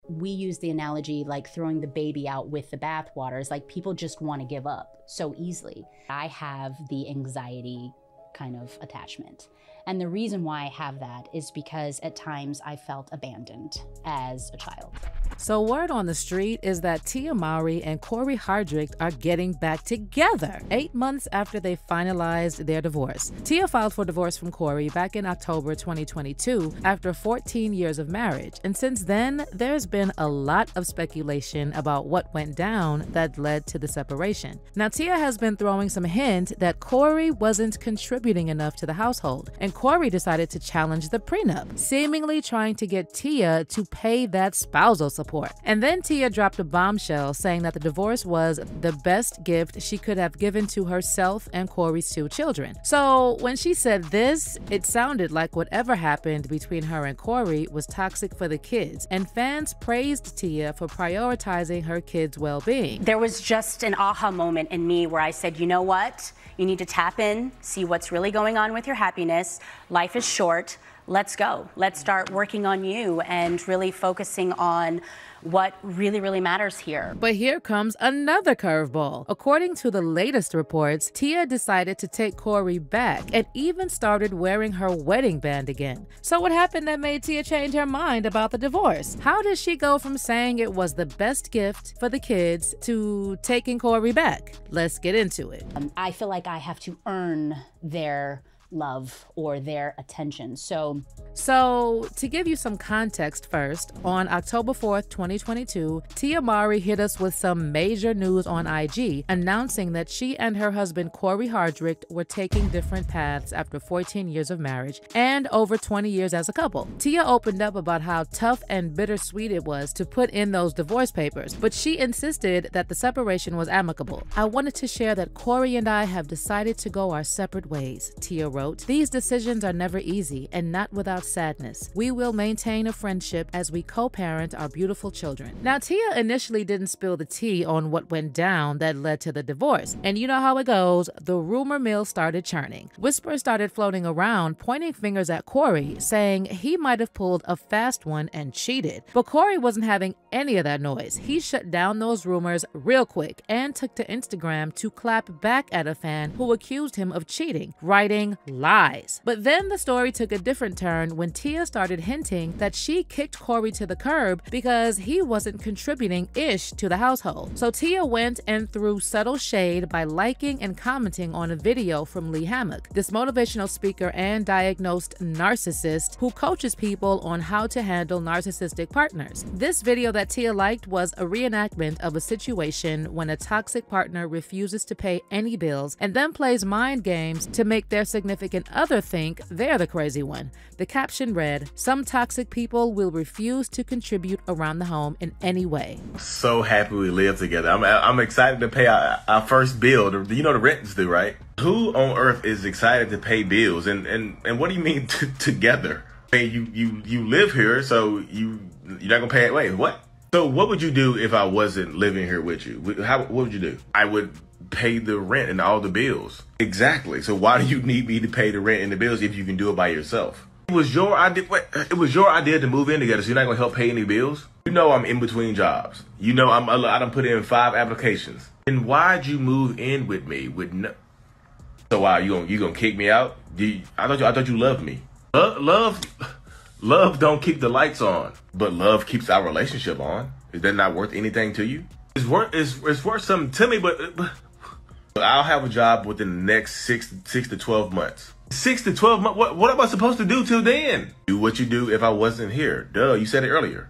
we use the analogy like throwing the baby out with the bathwater. It's like people just want to give up so easily. I have the anxiety kind of attachment. And the reason why I have that is because at times I felt abandoned as a child. So word on the street is that Tia Mowry and Cory Hardrict are getting back together 8 months after they finalized their divorce. Tia filed for divorce from Cory back in October 2022 after 14 years of marriage. And since then, there's been a lot of speculation about what went down that led to the separation. Now, Tia has been throwing some hint that Cory wasn't contributing enough to the household, and Cory decided to challenge the prenup, seemingly trying to get Tia to pay that spousal support. And then Tia dropped a bombshell saying that the divorce was the best gift she could have given to herself and Cory's 2 children. So when she said this, it sounded like whatever happened between her and Cory was toxic for the kids, and fans praised Tia for prioritizing her kids' well-being. There was just an aha moment in me where I said, you know what? You need to tap in, see what's really going on with your happiness. Life is short. Let's go. Let's start working on you and really focusing on what really matters here. But here comes another curveball. According to the latest reports, Tia decided to take Cory back and even started wearing her wedding band again. So what happened that made Tia change her mind about the divorce? How did she go from saying it was the best gift for the kids to taking Cory back? Let's get into it. I feel like I have to earn their love or their attention. So to give you some context first, on October 4th, 2022, Tia Mowry hit us with some major news on IG, announcing that she and her husband Cory Hardrict were taking different paths after 14 years of marriage and over 20 years as a couple. Tia opened up about how tough and bittersweet it was to put in those divorce papers, but she insisted that the separation was amicable. "I wanted to share that Cory and I have decided to go our separate ways," Tia wrote. "These decisions are never easy and not without sadness. We will maintain a friendship as we co-parent our beautiful children." Now, Tia initially didn't spill the tea on what went down that led to the divorce. And you know how it goes, the rumor mill started churning. Whispers started floating around, pointing fingers at Cory, saying he might have pulled a fast one and cheated. But Cory wasn't having any of that noise. He shut down those rumors real quick and took to Instagram to clap back at a fan who accused him of cheating, writing lies. But then the story took a different turn when Tia started hinting that she kicked Cory to the curb because he wasn't contributing-ish to the household. So Tia went and threw subtle shade by liking and commenting on a video from Lee Hammock, this motivational speaker and diagnosed narcissist who coaches people on how to handle narcissistic partners. This video that Tia liked was a reenactment of a situation when a toxic partner refuses to pay any bills and then plays mind games to make their significant other think they're the crazy one. The caption read, "Some toxic people will refuse to contribute around the home in any way." So happy we live together. I'm excited to pay our first bill. You know the rent's due, right? Who on earth is excited to pay bills? And what do you mean together? Hey, you live here, so you're not gonna pay it. Wait, what? So what would you do if I wasn't living here with you? What would you do? I would pay the rent and all the bills. Exactly. So why do you need me to pay the rent and the bills if you can do it by yourself? It was your idea. It was your idea to move in together, so you're not gonna help pay any bills. You know I'm in between jobs. You know I done put in 5 applications. And why'd you move in with me with no? So why you gonna kick me out? I thought you loved me. Love don't keep the lights on, but love keeps our relationship on. Is that not worth anything to you? It's worth something to me, but I'll have a job within the next 6 to 12 months. 6 to 12 months? What am I supposed to do till then? Do what you do if I wasn't here. Duh, you said it earlier.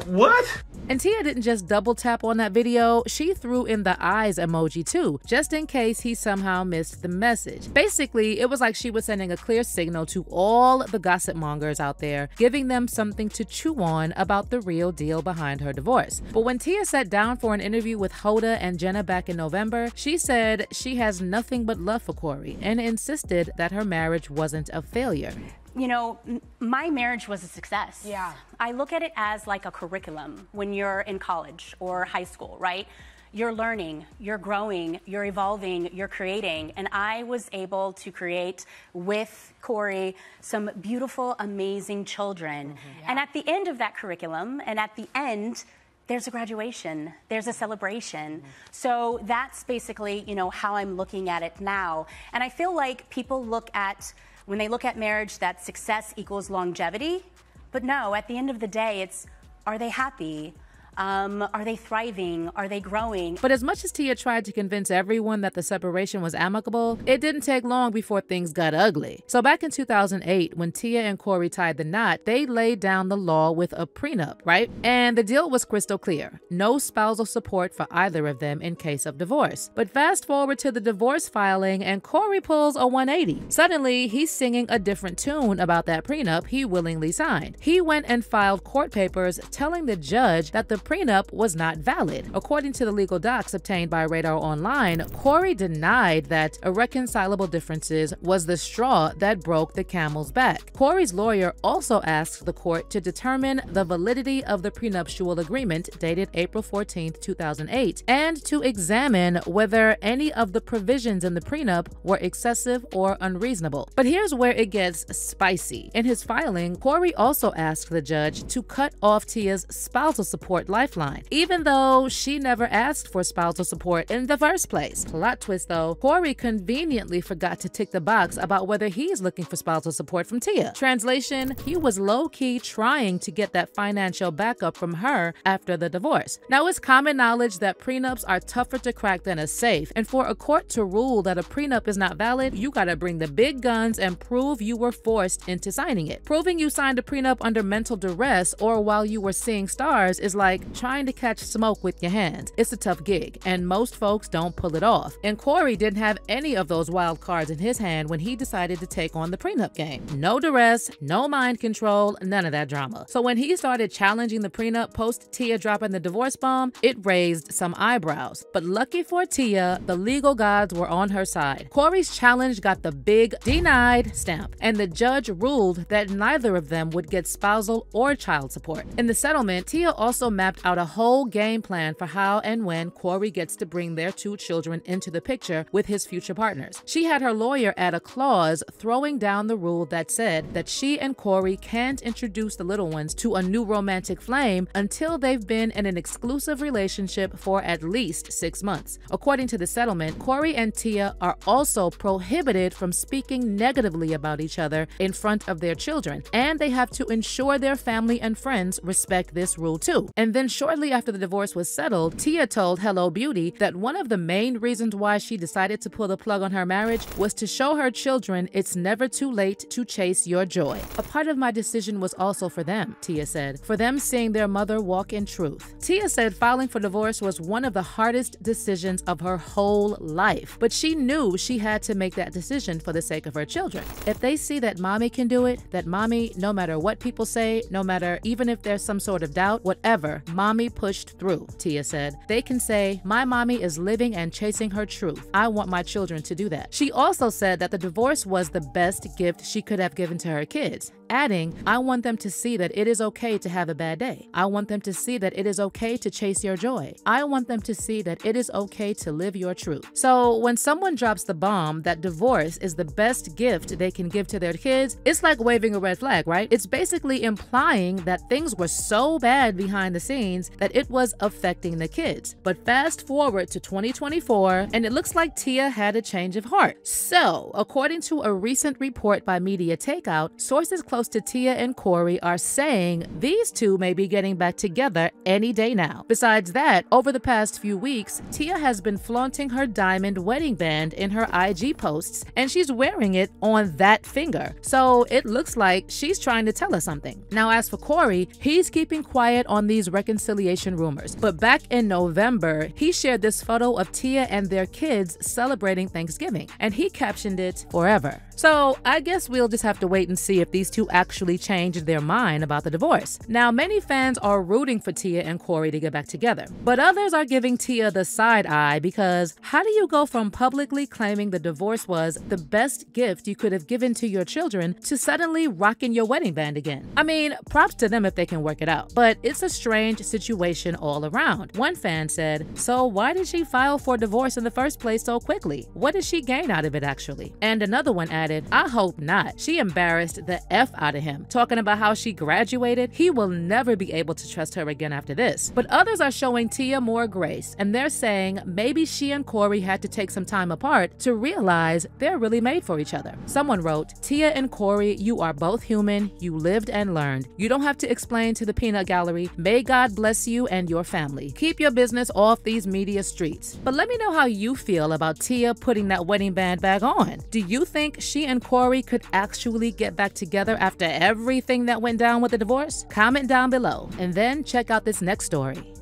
What? And Tia didn't just double tap on that video, she threw in the eyes emoji too, just in case he somehow missed the message. Basically, it was like she was sending a clear signal to all the gossip mongers out there, giving them something to chew on about the real deal behind her divorce. But when Tia sat down for an interview with Hoda and Jenna back in November, she said she has nothing but love for Cory and insisted that her marriage wasn't a failure. You know, my marriage was a success. Yeah. I look at it as like a curriculum when you're in college or high school, right? you're learning, you're growing, you're evolving, you're creating. And I was able to create with Cory some beautiful, amazing children. And at the end of that curriculum, and at the end, there's a graduation, there's a celebration. So that's basically, you know, how I'm looking at it now. And I feel like people look at, when they look at marriage, that success equals longevity. But no, at the end of the day, it's, are they happy? Are they thriving? Are they growing? But as much as Tia tried to convince everyone that the separation was amicable, it didn't take long before things got ugly. So back in 2008, when Tia and Cory tied the knot, they laid down the law with a prenup, right? And the deal was crystal clear. No spousal support for either of them in case of divorce. But fast forward to the divorce filing and Cory pulls a 180. Suddenly, he's singing a different tune about that prenup he willingly signed. He went and filed court papers telling the judge that the prenup was not valid. According to the legal docs obtained by Radar Online, Cory denied that irreconcilable differences was the straw that broke the camel's back. Cory's lawyer also asked the court to determine the validity of the prenuptial agreement dated April 14, 2008, and to examine whether any of the provisions in the prenup were excessive or unreasonable. But here's where it gets spicy. In his filing, Cory also asked the judge to cut off Tia's spousal support lifeline, even though she never asked for spousal support in the first place. Plot twist though, Cory conveniently forgot to tick the box about whether he's looking for spousal support from Tia. Translation, he was low-key trying to get that financial backup from her after the divorce. Now, it's common knowledge that prenups are tougher to crack than a safe, and for a court to rule that a prenup is not valid, you gotta bring the big guns and prove you were forced into signing it. Proving you signed a prenup under mental duress or while you were seeing stars is like trying to catch smoke with your hands. It's a tough gig, and most folks don't pull it off. And Cory didn't have any of those wild cards in his hand when he decided to take on the prenup game. No duress, no mind control, none of that drama. So when he started challenging the prenup post Tia dropping the divorce bomb, it raised some eyebrows. But lucky for Tia, the legal gods were on her side. Cory's challenge got the big denied stamp, and the judge ruled that neither of them would get spousal or child support. In the settlement, Tia also mapped out a whole game plan for how and when Cory gets to bring their two children into the picture with his future partners. She had her lawyer add a clause throwing down the rule that said that she and Cory can't introduce the little ones to a new romantic flame until they've been in an exclusive relationship for at least 6 months. According to the settlement, Cory and Tia are also prohibited from speaking negatively about each other in front of their children, and they have to ensure their family and friends respect this rule too. And then shortly after the divorce was settled, Tia told Hello Beauty that one of the main reasons why she decided to pull the plug on her marriage was to show her children it's never too late to chase your joy. A part of my decision was also for them, Tia said, for them seeing their mother walk in truth. Tia said filing for divorce was one of the hardest decisions of her whole life, but she knew she had to make that decision for the sake of her children. If they see that mommy can do it, that mommy, no matter what people say, no matter even if there's some sort of doubt, whatever, mommy pushed through, Tia said. They can say, my mommy is living and chasing her truth. I want my children to do that. She also said that the divorce was the best gift she could have given to her kids, adding, I want them to see that it is okay to have a bad day. I want them to see that it is okay to chase your joy. I want them to see that it is okay to live your truth. So when someone drops the bomb that divorce is the best gift they can give to their kids, it's like waving a red flag, right? It's basically implying that things were so bad behind the scenes that it was affecting the kids. But fast forward to 2024, and it looks like Tia had a change of heart. So, according to a recent report by Media Takeout, sources close to Tia and Cory are saying these two may be getting back together any day now. Besides that, over the past few weeks, Tia has been flaunting her diamond wedding band in her IG posts, and she's wearing it on that finger. So it looks like she's trying to tell us something. Now, as for Cory, he's keeping quiet on these reconciliation rumors. But back in November, he shared this photo of Tia and their kids celebrating Thanksgiving, and he captioned it forever. So I guess we'll just have to wait and see if these two actually changed their mind about the divorce. Now, many fans are rooting for Tia and Cory to get back together, but others are giving Tia the side eye because how do you go from publicly claiming the divorce was the best gift you could have given to your children to suddenly rocking your wedding band again? I mean, props to them if they can work it out, but it's a strange situation all around. One fan said, "So why did she file for divorce in the first place so quickly? What did she gain out of it actually?" And another one added, "I hope not. She embarrassed the F out of him, talking about how she graduated. He will never be able to trust her again after this." But others are showing Tia more grace, and they're saying maybe she and Cory had to take some time apart to realize they're really made for each other. Someone wrote, "Tia and Cory, you are both human. You lived and learned. You don't have to explain to the peanut gallery. May God bless you and your family. Keep your business off these media streets." But let me know how you feel about Tia putting that wedding band back on. Do you think she and Cory could actually get back together after everything that went down with the divorce? Comment down below, and then check out this next story.